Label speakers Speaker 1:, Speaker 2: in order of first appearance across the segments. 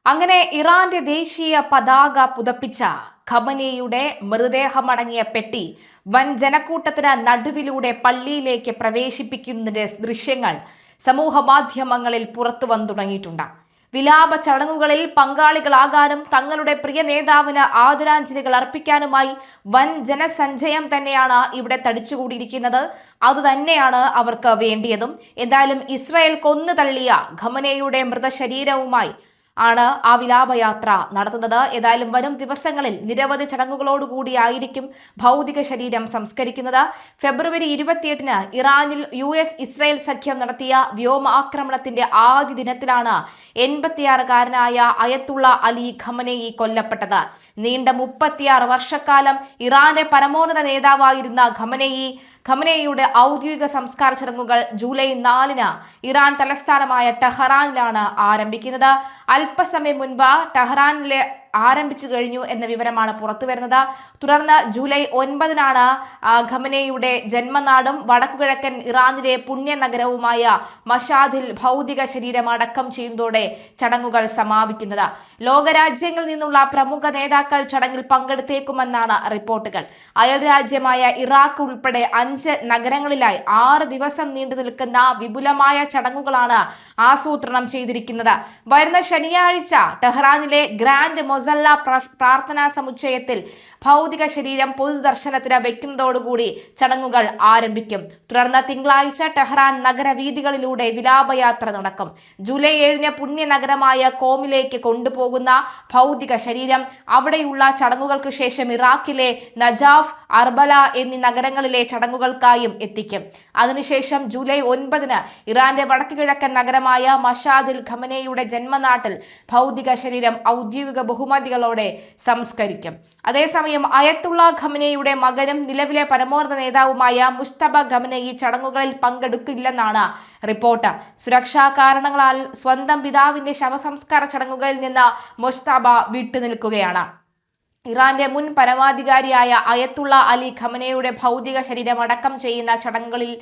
Speaker 1: അങ്ങനെ ഇറാന്റെ ദേശീയ പതാക പുതപ്പിച്ച ഖമനേയുടെ മൃതദേഹമടങ്ങിയ പെട്ടി വൻ ജനക്കൂട്ടത്തിന് നടുവിലൂടെ പള്ളിയിലേക്ക് പ്രവേശിപ്പിക്കുന്നതിന്റെ ദൃശ്യങ്ങൾ സമൂഹ മാധ്യമങ്ങളിൽ പുറത്തു വന്നു തുടങ്ങിയിട്ടുണ്ട്. വിലാപ ചടങ്ങുകളിൽ പങ്കാളികളാകാനും തങ്ങളുടെ പ്രിയ നേതാവിന് ആദരാഞ്ജലികൾ അർപ്പിക്കാനുമായി വൻ ജനസഞ്ചയം തന്നെയാണ് ഇവിടെ തടിച്ചുകൂടിയിരിക്കുന്നത്. അതുതന്നെയാണ് അവർക്ക് വേണ്ടിയതും. എന്തായാലും ഇസ്രായേൽ കൊന്നു തള്ളിയ ഖമനേയുടെ മൃതശരീരവുമായി ആണ് ആ വിലാപയാത്ര നടത്തുന്നത്. ഏതായാലും വരും ദിവസങ്ങളിൽ നിരവധി ചടങ്ങുകളോടുകൂടിയായിരിക്കും ഭൗതിക ശരീരം സംസ്കരിക്കുന്നത്. ഫെബ്രുവരി 28-ന് ഇറാനിൽ US-ഇസ്രായേൽ സഖ്യം നടത്തിയ വ്യോമാക്രമണത്തിന്റെ ആദ്യ ദിനത്തിലാണ് 86-കാരനായ അയത്തുള്ള അലി ഖമനേയി കൊല്ലപ്പെട്ടത്. നീണ്ട 36 വർഷക്കാലം ഇറാന്റെ പരമോന്നത നേതാവായിരുന്ന ഖമനേയിയുടെ ഔദ്യോഗിക സംസ്കാര ചടങ്ങുകൾ ജൂലൈ 4-ന് ഇറാൻ തലസ്ഥാനമായ ടെഹ്റാനിലാണ് ആരംഭിക്കുന്നത്. അല്പസമയം മുൻപ് ടെഹ്റാനിലെ ആരംഭിച്ചു കഴിഞ്ഞു എന്ന വിവരമാണ് പുറത്തുവരുന്നത്. തുടർന്ന് ജൂലൈ 9-നാണ് ഖമനേയിയുടെ ജന്മനാടും വടക്കുകിഴക്കൻ ഇറാനിലെ പുണ്യനഗരവുമായ മഷാദിൽ ഭൗതിക ശരീരം അടക്കം ചെയ്യുന്നതോടെ ചടങ്ങുകൾ സമാപിക്കുന്നത്. ലോകരാജ്യങ്ങളിൽ നിന്നുള്ള പ്രമുഖ നേതാക്കൾ ചടങ്ങിൽ പങ്കെടുത്തേക്കുമെന്നാണ് റിപ്പോർട്ടുകൾ. അയൽരാജ്യമായ ഇറാഖ് ഉൾപ്പെടെ 5 നഗരങ്ങളിലായി 6 ദിവസം നീണ്ടു നിൽക്കുന്ന വിപുലമായ ചടങ്ങുകളാണ് ആസൂത്രണം ചെയ്തിരിക്കുന്നത്. വരുന്ന ശനിയാഴ്ച ടെഹ്റാനിലെ ഗ്രാൻഡ് മൊസല്ല പ്രാർത്ഥനാ സമുച്ചയത്തിൽ ഭൗതിക ശരീരം പൊതുദർശനത്തിന് വയ്ക്കുന്നതോടുകൂടി ചടങ്ങുകൾ ആരംഭിക്കും. തുടർന്ന് തിങ്കളാഴ്ച ടെഹ്റാൻ നഗരവീഥികളിലൂടെ വിലാപയാത്ര നടക്കും. ജൂലൈ 7-ന് പുണ്യനഗരമായ കോമിലേക്ക് കൊണ്ടുപോകുന്ന ഭൗതിക ശരീരം അവിടെയുള്ള ചടങ്ങുകൾക്ക് ശേഷം ഇറാഖിലെ നജാഫ്, അർബല എന്നീ നഗരങ്ങളിലെ ചടങ്ങുകൾക്കായും എത്തിക്കും. അതിനുശേഷം ജൂലൈ 9-ന് ഇറാന്റെ വടക്ക് കിഴക്കൻ നഗരമായ മഷാദിൽ ഖമനേയിയുടെ ജന്മനാട്ടിൽ ഭൗതിക ശരീരം ഔദ്യോഗിക ബഹുമതികളോടെ സംസ്കരിക്കും. അതേസമയം അയത്തുള്ള ഖമനേയിയുടെ മകനും നിലവിലെ പരമോന്നത നേതാവുമായ മുസ്തബ ഖമനേയി ചടങ്ങുകളിൽ പങ്കെടുക്കില്ലെന്നാണ് റിപ്പോർട്ട്. സുരക്ഷാ കാരണങ്ങളാൽ സ്വന്തം പിതാവിന്റെ ശവസംസ്കാര ചടങ്ങുകളിൽ നിന്ന് മുസ്തബ വിട്ടുനിൽക്കുകയാണ്. ഇറാന്റെ മുൻ പരമാധികാരിയായ അയത്തുള്ള അലി ഖമനേയുടെ ഭൗതിക ശരീരം അടക്കം ചെയ്യുന്ന ചടങ്ങുകളിൽ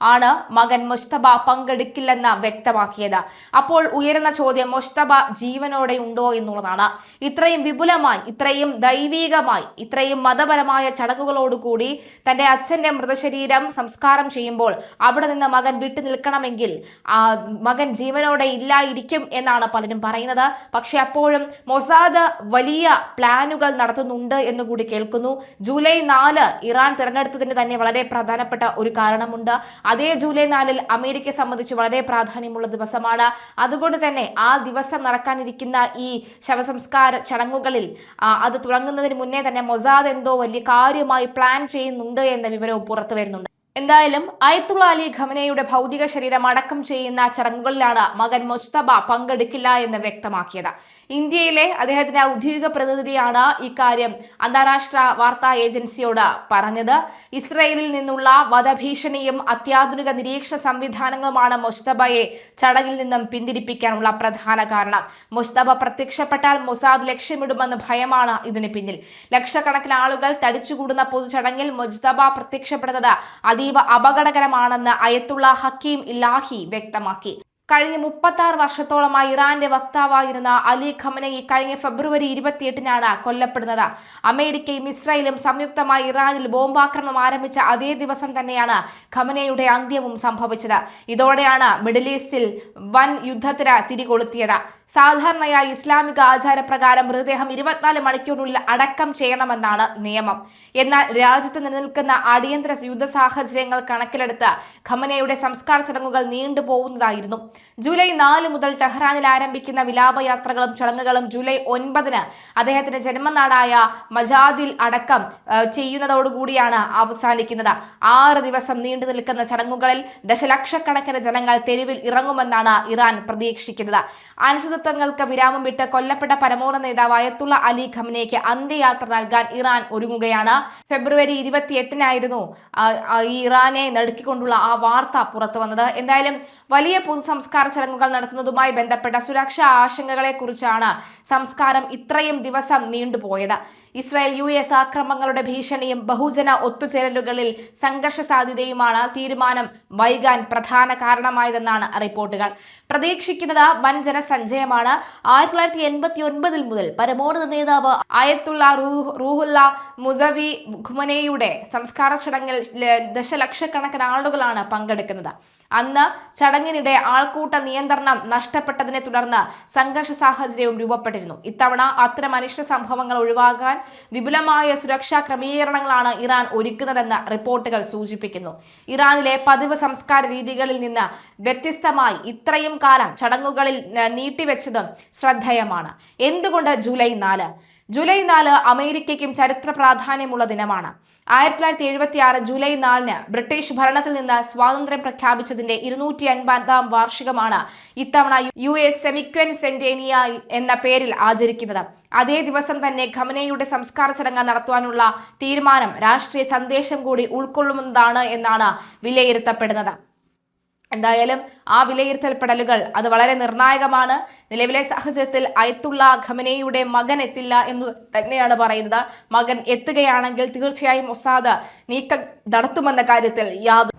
Speaker 1: ആണ് മകൻ മുസ്തബ പങ്കെടുക്കില്ലെന്ന് വ്യക്തമാക്കിയത്. അപ്പോൾ ഉയരുന്ന ചോദ്യം മുസ്തബ ജീവനോടെ ഉണ്ടോ എന്നുള്ളതാണ്. ഇത്രയും വിപുലമായി, ഇത്രയും ദൈവീകമായി, ഇത്രയും മതപരമായ ചടങ്ങുകളോടുകൂടി തന്റെ അച്ഛന്റെ മൃതശരീരം സംസ്കാരം ചെയ്യുമ്പോൾ അവിടെ നിന്ന് മകൻ വിട്ടു നിൽക്കണമെങ്കിൽ മകൻ ജീവനോടെ ഇല്ലായിരിക്കും എന്നാണ് പലരും പറയുന്നത്. പക്ഷെ അപ്പോഴും മൊസാദ് വലിയ പ്ലാനുകൾ നടത്തുന്നുണ്ട് എന്നുകൂടി കേൾക്കുന്നു. ജൂലൈ 4 ഇറാൻ തിരഞ്ഞെടുത്തതിന് തന്നെ വളരെ പ്രധാനപ്പെട്ട ഒരു കാരണമുണ്ട്. അതേ ജൂലൈ 4-ൽ അമേരിക്കയെ സംബന്ധിച്ച് വളരെ പ്രാധാന്യമുള്ള ദിവസമാണ്. അതുകൊണ്ട് തന്നെ ആ ദിവസം നടക്കാനിരിക്കുന്ന ഈ ശവസംസ്കാര ചടങ്ങുകളിൽ അത് തുടങ്ങുന്നതിന് മുന്നേ തന്നെ മൊസാദ് എന്തോ വലിയ കാര്യമായി പ്ലാൻ ചെയ്യുന്നുണ്ട് എന്ന വിവരവും പുറത്തു വരുന്നുണ്ട്. എന്തായാലും അയത്തുള്ള അലി ഖമനേയുടെ ഭൗതിക ശരീരം അടക്കം ചെയ്യുന്ന ചടങ്ങുകളിലാണ് മകൻ മുസ്തബ പങ്കെടുക്കില്ല എന്ന് വ്യക്തമാക്കിയത്. ഇന്ത്യയിലെ അദ്ദേഹത്തിന്റെ ഔദ്യോഗിക പ്രതിനിധിയാണ് ഇക്കാര്യം അന്താരാഷ്ട്ര വാർത്താ ഏജൻസിയോട് പറഞ്ഞത്. ഇസ്രയേലിൽ നിന്നുള്ള വധഭീഷണിയും അത്യാധുനിക നിരീക്ഷണ സംവിധാനങ്ങളുമാണ് മുസ്തബയെ ചടങ്ങിൽ നിന്നും പിന്തിരിപ്പിക്കാനുള്ള പ്രധാന കാരണം. മുസ്തബ പ്രത്യക്ഷപ്പെട്ടാൽ മൊസാദ് ലക്ഷ്യമിടുമെന്ന് ഭയമാണ് ഇതിന് പിന്നിൽ. ലക്ഷക്കണക്കിന് ആളുകൾ തടിച്ചുകൂടുന്ന പൊതുചടങ്ങിൽ മുസ്തബ പ്രത്യക്ഷപ്പെടുന്നത് അതീവ അപകടകരമാണെന്ന് അയത്തുള്ള ഹക്കീം ഇലാഹി വ്യക്തമാക്കി. കഴിഞ്ഞ 36 വർഷത്തോളമായി ഇറാന്റെ വക്താവായിരുന്ന അലി ഖമനേയി കഴിഞ്ഞ ഫെബ്രുവരി 28-നാണ് കൊല്ലപ്പെടുന്നത്. അമേരിക്കയും ഇസ്രായേലും സംയുക്തമായി ഇറാനിൽ ബോംബാക്രമണം ആരംഭിച്ച അതേ ദിവസം തന്നെയാണ് ഖമനേയുടെ അന്ത്യവും സംഭവിച്ചത്. ഇതോടെയാണ് മിഡിൽ ഈസ്റ്റിൽ വൻ യുദ്ധത്തിന് തിരികൊളുത്തിയത്. സാധാരണയായി ഇസ്ലാമിക ആചാരപ്രകാരം മൃതദേഹം 24 മണിക്കൂറിനുള്ളിൽ അടക്കം ചെയ്യണമെന്നാണ് നിയമം. എന്നാൽ രാജ്യത്ത് നിലനിൽക്കുന്ന അടിയന്തര യുദ്ധ സാഹചര്യങ്ങൾ കണക്കിലെടുത്ത് ഖമനേയുടെ സംസ്കാര ചടങ്ങുകൾ നീണ്ടുപോകുന്നതായിരുന്നു. ജൂലൈ 4 മുതൽ ടെഹ്റാനിൽ ആരംഭിക്കുന്ന വിലാപയാത്രകളും ചടങ്ങുകളും ജൂലൈ 9-ന് അദ്ദേഹത്തിന്റെ ജന്മനാടായ മജാദിൽ അടക്കം ചെയ്യുന്നതോടുകൂടിയാണ് അവസാനിക്കുന്നത്. 6 ദിവസം നീണ്ടു നിൽക്കുന്ന ചടങ്ങുകളിൽ ദശലക്ഷക്കണക്കിന് ജനങ്ങൾ തെരുവിൽ ഇറങ്ങുമെന്നാണ് ഇറാൻ പ്രതീക്ഷിക്കുന്നത്. അനിശ്ചിതത്വങ്ങൾക്ക് വിരാമം വിട്ട് കൊല്ലപ്പെട്ട പരമോന്നത നേതാവ് അയത്തുള്ള അലി ഖമനേയ്ക്ക് അന്ത്യയാത്ര നൽകാൻ ഇറാൻ ഒരുങ്ങുകയാണ്. ഫെബ്രുവരി 28-നായിരുന്നു ഈ ഇറാനെ നടുക്കിക്കൊണ്ടുള്ള ആ വാർത്ത പുറത്തു വന്നത്. എന്തായാലും വലിയ പൊതുസംസ്കാര ചടങ്ങുകൾ നടത്തുന്നതുമായി ബന്ധപ്പെട്ട സുരക്ഷാ ആശങ്കകളെ കുറിച്ചാണ് സംസ്കാരം ഇത്രയും ദിവസം നീണ്ടുപോയത്. ഇസ്രായേൽ US ആക്രമണങ്ങളുടെ ഭീഷണിയും ബഹുജന ഒത്തുചേരലുകളിൽ സംഘർഷ സാധ്യതയുമാണ് തീരുമാനം വൈകാൻ പ്രധാന കാരണമായതെന്നാണ് റിപ്പോർട്ടുകൾ. പ്രതീക്ഷിക്കുന്നത് വൻ ജനസഞ്ചയമാണ്. 1989 മുതൽ പരമോന്നത നേതാവ് ആയത്തുള്ള റൂഹുല്ല മുസവി ഖുമനേയുടെ സംസ്കാര ചടങ്ങിൽ ദശലക്ഷക്കണക്കിന് ആളുകളാണ് പങ്കെടുക്കുന്നത്. അന്ന് ചടങ്ങിനിടെ ആൾക്കൂട്ട നിയന്ത്രണം നഷ്ടപ്പെട്ടതിനെ തുടർന്ന് സംഘർഷ സാഹചര്യവും രൂപപ്പെട്ടിരുന്നു. ഇത്തവണ അത്തരം അനിഷ്ട സംഭവങ്ങൾ ഒഴിവാക്കാൻ വിപുലമായ സുരക്ഷാ ക്രമീകരണങ്ങളാണ് ഇറാൻ ഒരുക്കുന്നതെന്ന് റിപ്പോർട്ടുകൾ സൂചിപ്പിക്കുന്നു. ഇറാനിലെ പതിവ് സംസ്കാര രീതികളിൽ നിന്ന് വ്യത്യസ്തമായി ഇത്രയും കാലം ചടങ്ങുകളിൽ നീട്ടിവെച്ചതും ശ്രദ്ധേയമാണ്. എന്തുകൊണ്ട് ജൂലൈ 4? ജൂലൈ 4 അമേരിക്കയ്ക്കും ചരിത്ര പ്രാധാന്യമുള്ള ദിനമാണ്. 1976 ജൂലൈ 4 ബ്രിട്ടീഷ് ഭരണത്തിൽ നിന്ന് സ്വാതന്ത്ര്യം പ്രഖ്യാപിച്ചതിന്റെ 250-ാം വാർഷികമാണ് ഇത്തവണ US സെമിക്വൻസെന്റേനിയൽ എന്ന പേരിൽ ആചരിക്കുന്നത്. അതേ ദിവസം തന്നെ ഖമനേയുടെ സംസ്കാര ചടങ്ങ് നടത്തുവാനുള്ള തീരുമാനം രാഷ്ട്രീയ സന്ദേശം കൂടി ഉൾക്കൊള്ളുന്നതാണ് എന്നാണ് വിലയിരുത്തപ്പെടുന്നത്. എന്തായാലും ആ വിലയിരുത്തൽപ്പെടലുകൾ അത് വളരെ നിർണായകമാണ്. നിലവിലെ സാഹചര്യത്തിൽ അയത്തുള്ള ഖമനേയുടെ മകൻ എത്തില്ല എന്ന് തന്നെയാണ് പറയുന്നത്. മകൻ എത്തുകയാണെങ്കിൽ തീർച്ചയായും മൊസാദ് നീക്കം നടത്തുമെന്ന കാര്യത്തിൽ യാതൊരു